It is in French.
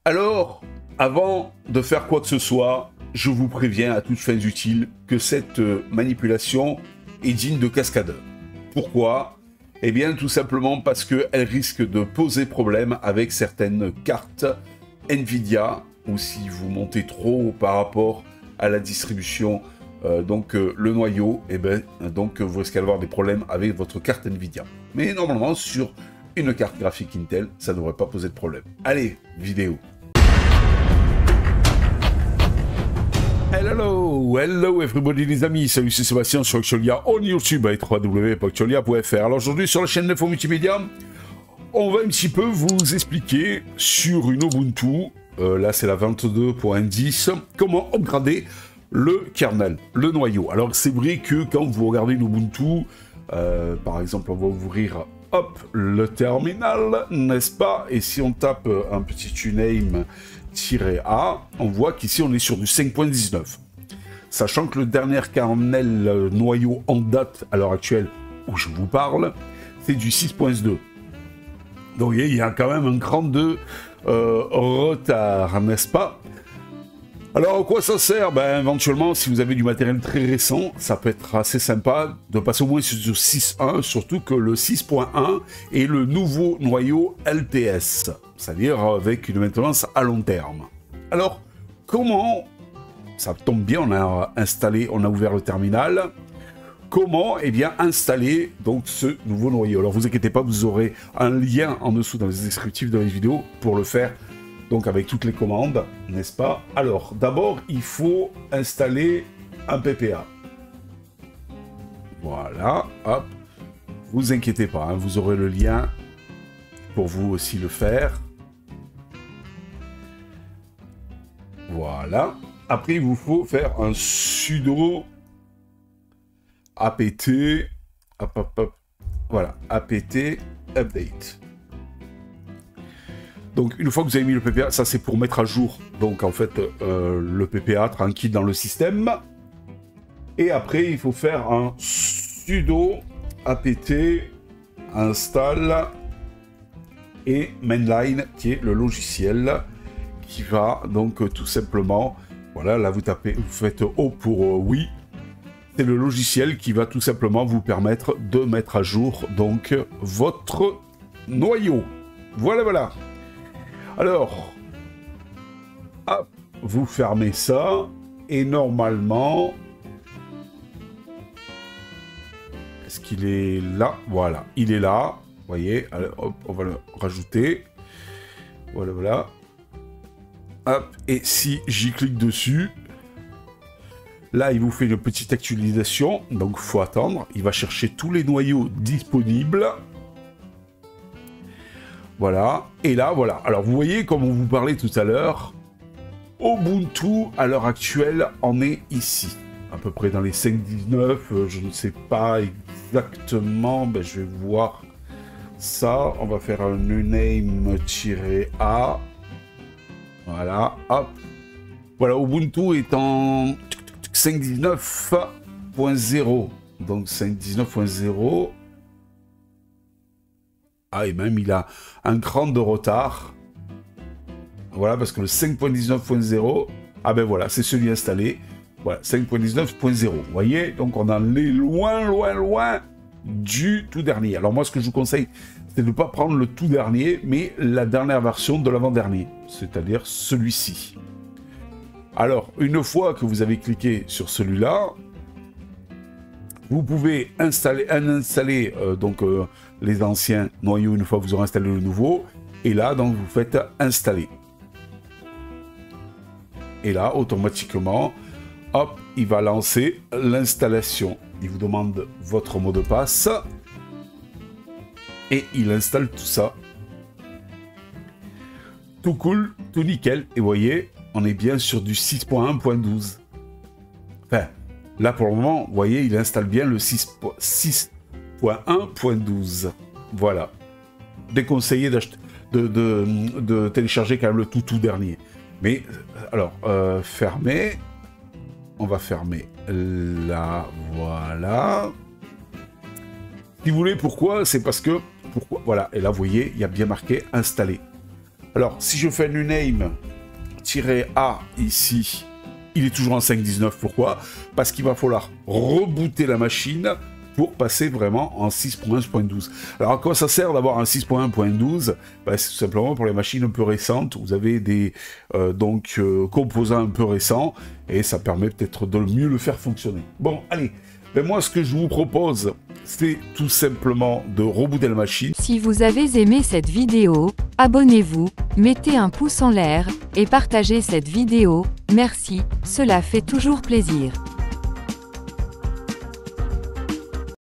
Alors, avant de faire quoi que ce soit, je vous préviens à toutes fins utiles que cette manipulation est digne de cascadeur. Pourquoi? Eh bien, tout simplement parce qu'elle risque de poser problème avec certaines cartes Nvidia, ou si vous montez trop par rapport à la distribution, le noyau, vous risquez d'avoir des problèmes avec votre carte Nvidia. Mais normalement, sur une carte graphique Intel, ça ne devrait pas poser de problème. Allez, vidéo. Hello everybody les amis, salut c'est Sébastien sur Actualia on YouTube avec www.actualia.fr. Alors aujourd'hui sur la chaîne d'Info Multimédia, on va un petit peu vous expliquer sur une Ubuntu, là c'est la 22.10, comment upgrader le kernel, le noyau. Alors c'est vrai que quand vous regardez une Ubuntu, par exemple on va ouvrir le terminal, n'est-ce pas? Et si on tape un petit uname-a, on voit qu'ici on est sur du 5.19. Sachant que le dernier kernel noyau en date à l'heure actuelle où je vous parle, c'est du 6.2. Donc vous voyez, il y a quand même un cran de retard, n'est-ce pas? Alors, à quoi ça sert? Ben, éventuellement, si vous avez du matériel très récent, ça peut être assez sympa de passer au moins sur 6.1, surtout que le 6.1 est le nouveau noyau LTS, c'est-à-dire avec une maintenance à long terme. Alors, comment, ça tombe bien, on a ouvert le terminal, comment, eh bien, installer donc ce nouveau noyau? Alors, vous inquiétez pas, vous aurez un lien en dessous dans les descriptifs de la vidéo pour le faire. Donc avec toutes les commandes, n'est-ce pas? Alors, d'abord, il faut installer un PPA. Voilà, hop. Vous inquiétez pas, hein, vous aurez le lien pour vous aussi le faire. Voilà. Après, il vous faut faire un sudo apt, voilà, apt update. Donc une fois que vous avez mis le PPA, ça c'est pour mettre à jour, donc en fait le PPA tranquille dans le système. Et après il faut faire un sudo apt install et mainline qui est le logiciel qui va donc tout simplement, voilà, là vous tapez, vous faites O pour oui. C'est le logiciel qui va tout simplement vous permettre de mettre à jour donc votre noyau. Voilà. Alors, hop, vous fermez ça, et normalement, est-ce qu'il est là? Voilà, il est là, vous voyez, alors, hop, on va le rajouter, voilà, hop, et si j'y clique dessus, là, il vous fait une petite actualisation, donc il faut attendre, il va chercher tous les noyaux disponibles. Voilà, et là, voilà. Alors, vous voyez, comme on vous parlait tout à l'heure, Ubuntu, à l'heure actuelle, en est ici. À peu près dans les 5.19, je ne sais pas exactement, ben, je vais voir ça. On va faire un uname-a. Voilà, hop. Voilà, Ubuntu est en 5.19.0. Donc, 5.19.0. Ah, et même il a un cran de retard. Voilà, parce que le 5.19.0, ah ben voilà, c'est celui installé. Voilà, 5.19.0. Vous voyez, donc on en est loin du tout dernier. Alors moi, ce que je vous conseille, c'est de ne pas prendre le tout dernier, mais la dernière version de l'avant-dernier, c'est-à-dire celui-ci. Alors, une fois que vous avez cliqué sur celui-là, vous pouvez installer les anciens noyaux une fois que vous aurez installé le nouveau. Et là, donc, vous faites installer. Et là, automatiquement, hop, il va lancer l'installation. Il vous demande votre mot de passe. Et il installe tout ça. Tout cool, tout nickel. Et vous voyez, on est bien sur du 6.1.12. Enfin, là, pour le moment, vous voyez, il installe bien le 6.1.12. Voilà. Déconseillé de télécharger quand même le tout dernier. Mais, alors, fermer. On va fermer là, voilà. Si vous voulez, pourquoi? C'est parce que, voilà, et là, vous voyez, il y a bien marqué installer. Alors, si je fais nuname-a ici, il est toujours en 5.19. Pourquoi? Parce qu'il va falloir rebooter la machine pour passer vraiment en 6.1.12. Alors, à quoi ça sert d'avoir un 6.1.12? C'est tout simplement pour les machines un peu récentes. Vous avez des composants un peu récents et ça permet peut-être de mieux le faire fonctionner. Bon, allez. Moi, ce que je vous propose, c'est tout simplement de rebooter la machine. Si vous avez aimé cette vidéo, abonnez-vous, mettez un pouce en l'air et partagez cette vidéo. Merci, cela fait toujours plaisir.